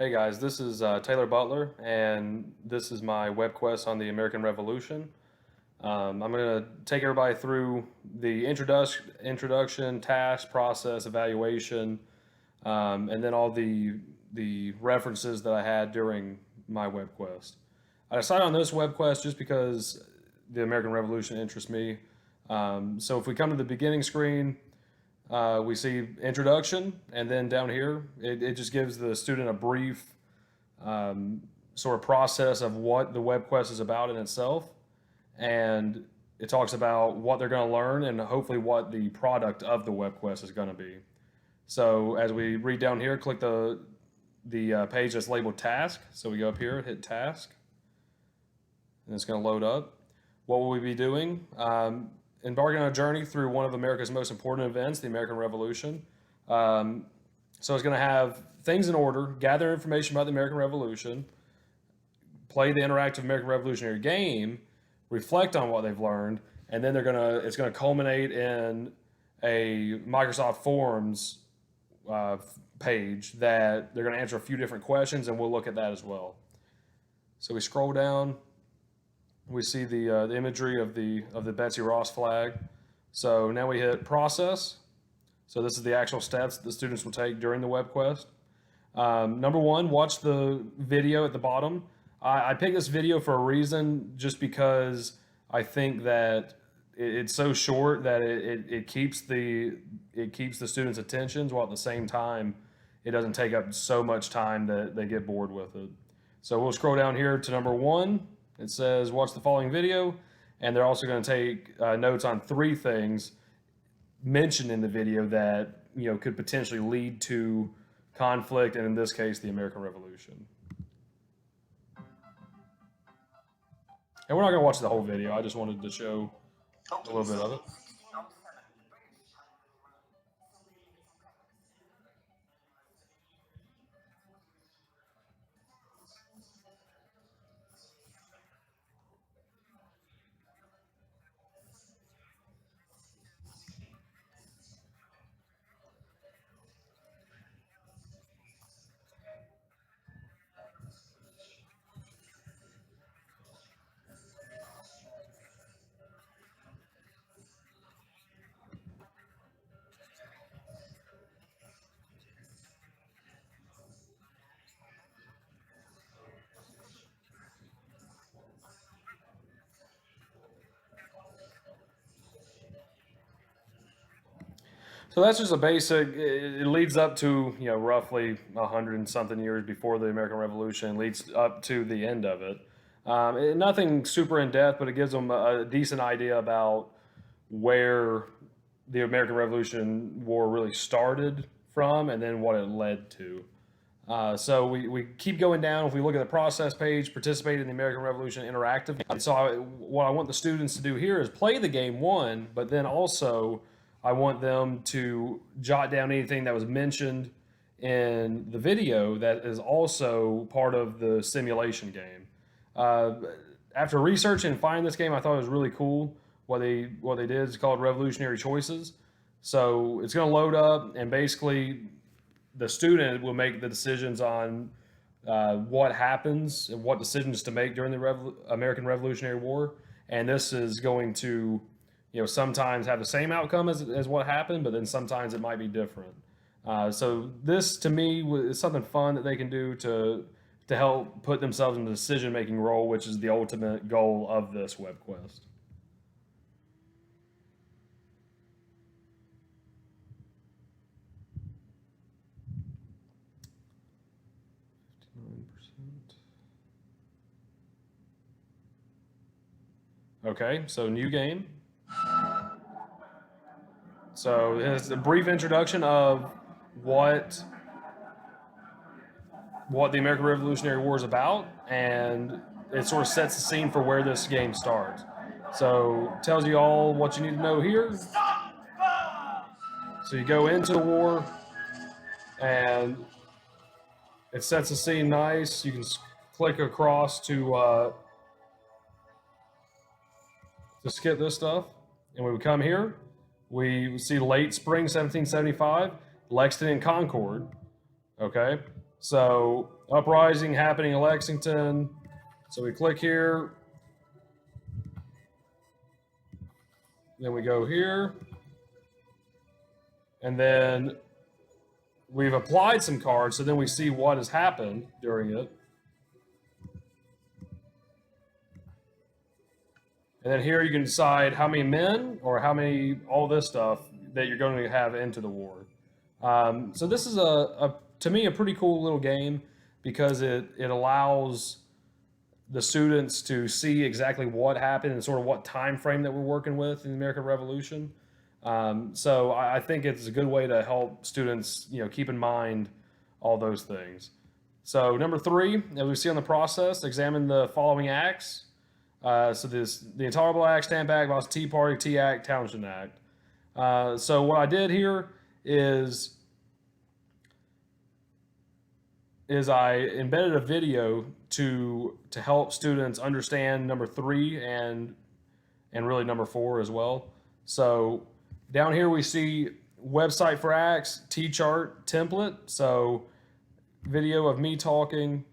Hey guys, this is Taylor Butler, and this is my Webquest on the American Revolution. I'm going to take everybody through the introduction, task, process, evaluation, and then all the references that I had during my Webquest. I decided on this Webquest just because the American Revolution interests me. So if we come to the beginning screen, we see introduction, and then down here, it just gives the student a brief sort of process of what the Webquest is about in itself. And it talks about what they're going to learn and hopefully what the product of the Webquest is going to be. So as we read down here, click the page that's labeled task. So we go up here, hit task, and it's going to load up. What will we be doing? Embarking on a journey through one of America's most important events, the American Revolution. So it's going to have things in order: gather information about the American Revolution, play the interactive American Revolutionary game, reflect on what they've learned, and then it's going to culminate in a Microsoft Forms page that they're going to answer a few different questions, and we'll look at that as well. So we scroll down. We see the imagery of the Betsy Ross flag. So now we hit process. So this is the actual steps the students will take during the Webquest. Number one, watch the video at the bottom. I picked this video for a reason, just because I think that it's so short that it keeps the students' attentions, while at the same time it doesn't take up so much time that they get bored with it. So we'll scroll down here to number one. It says, watch the following video, and they're also going to take notes on 3 things mentioned in the video that could potentially lead to conflict, and in this case, the American Revolution. And we're not going to watch the whole video. I just wanted to show a little bit of it. So that's just a basic. It leads up to roughly 100 and something years before the American Revolution, leads up to the end of it. Nothing super in depth, but it gives them a decent idea about where the American Revolution War really started from, and then what it led to. So we keep going down. If we look at the process page, participate in the American Revolution interactive. So what I want the students to do here is play the game one, but then also I want them to jot down anything that was mentioned in the video that is also part of the simulation game. After researching and finding this game, I thought it was really cool. What they did is called Revolutionary Choices. So it's going to load up, and basically the student will make the decisions on what happens and what decisions to make during the American Revolutionary War. And this is going to sometimes have the same outcome as what happened, but then sometimes it might be different. So this, to me, is something fun that they can do to help put themselves in the decision-making role, which is the ultimate goal of this Webquest. Okay, so new game. So it's a brief introduction of what the American Revolutionary War is about, and it sort of sets the scene for where this game starts. So it tells you all what you need to know here. So you go into the war, and it sets the scene nice. You can click across to skip this stuff, and when we come here, we see late spring 1775, Lexington and Concord. Okay, so uprising happening in Lexington. So we click here, then we go here, and then we've applied some cards, so then we see what has happened during it. And then here you can decide how many men or how many, all this stuff that you're going to have into the war. So this is to me, a pretty cool little game because it allows the students to see exactly what happened and sort of what time frame that we're working with in the American Revolution. So I think it's a good way to help students, keep in mind all those things. So number 3, as we see on the process, examine the following acts. So the Intolerable Act, Stamp Act, Boston Tea Party, Tea Act, Townshend Act. So what I did here is I embedded a video to help students understand number 3 and really number 4 as well. So down here we see website for acts, T-chart template. So video of me talking.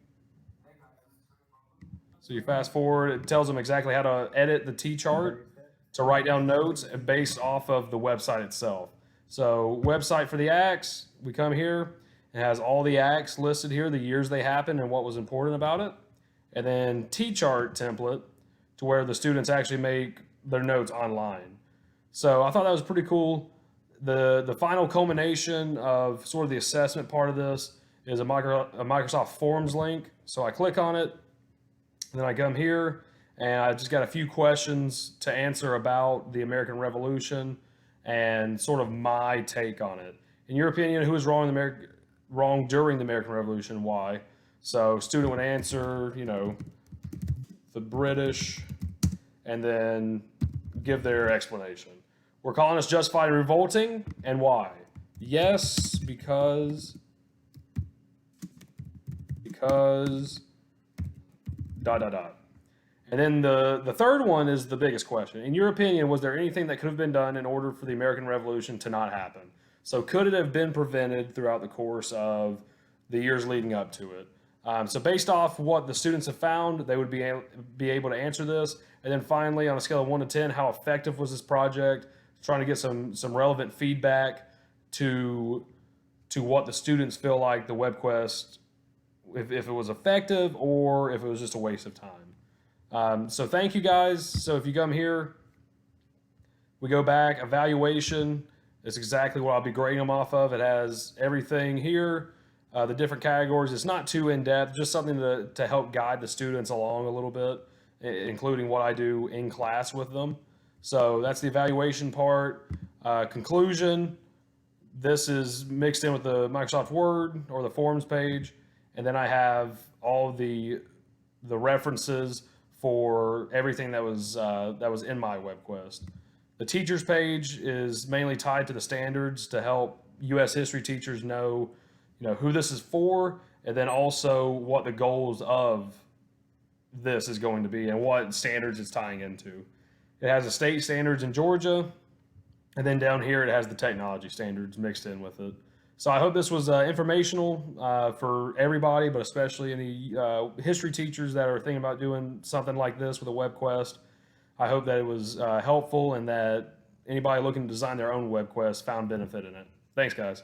So you fast forward, it tells them exactly how to edit the T-chart to write down notes based off of the website itself. So website for the acts, we come here, it has all the acts listed here, the years they happened and what was important about it. And then T-chart template to where the students actually make their notes online. So I thought that was pretty cool. The final culmination of sort of the assessment part of this is a Microsoft Forms link. So I click on it, and then I come here, and I just got a few questions to answer about the American Revolution and sort of my take on it. In your opinion, who was wrong during the American Revolution? Why? So student would answer, the British, and then give their explanation. Were colonists justified in revolting, and why? Yes, because dot dot dot. And then the third one is the biggest question. In your opinion, was there anything that could have been done in order for the American Revolution to not happen? So could it have been prevented throughout the course of the years leading up to it? So based off what the students have found, they would be able to answer this. And then finally, on a scale of 1 to 10, how effective was this project? Trying to get some relevant feedback to what the students feel like the Webquest, if it was effective or if it was just a waste of time. So thank you guys. So if you come here, we go back, evaluation. It's exactly what I'll be grading them off of. It has everything here, the different categories. It's not too in-depth, just something to help guide the students along a little bit, including what I do in class with them. So that's the evaluation part. Conclusion, this is mixed in with the Microsoft Word or the Forms page. And then I have all the references for everything that was in my Webquest. The teachers page is mainly tied to the standards to help U.S. history teachers know, who this is for, and then also what the goals of this is going to be and what standards it's tying into. It has the state standards in Georgia, and then down here it has the technology standards mixed in with it. So I hope this was informational for everybody, but especially any history teachers that are thinking about doing something like this with a Webquest. I hope that it was helpful and that anybody looking to design their own Webquest found benefit in it. Thanks, guys.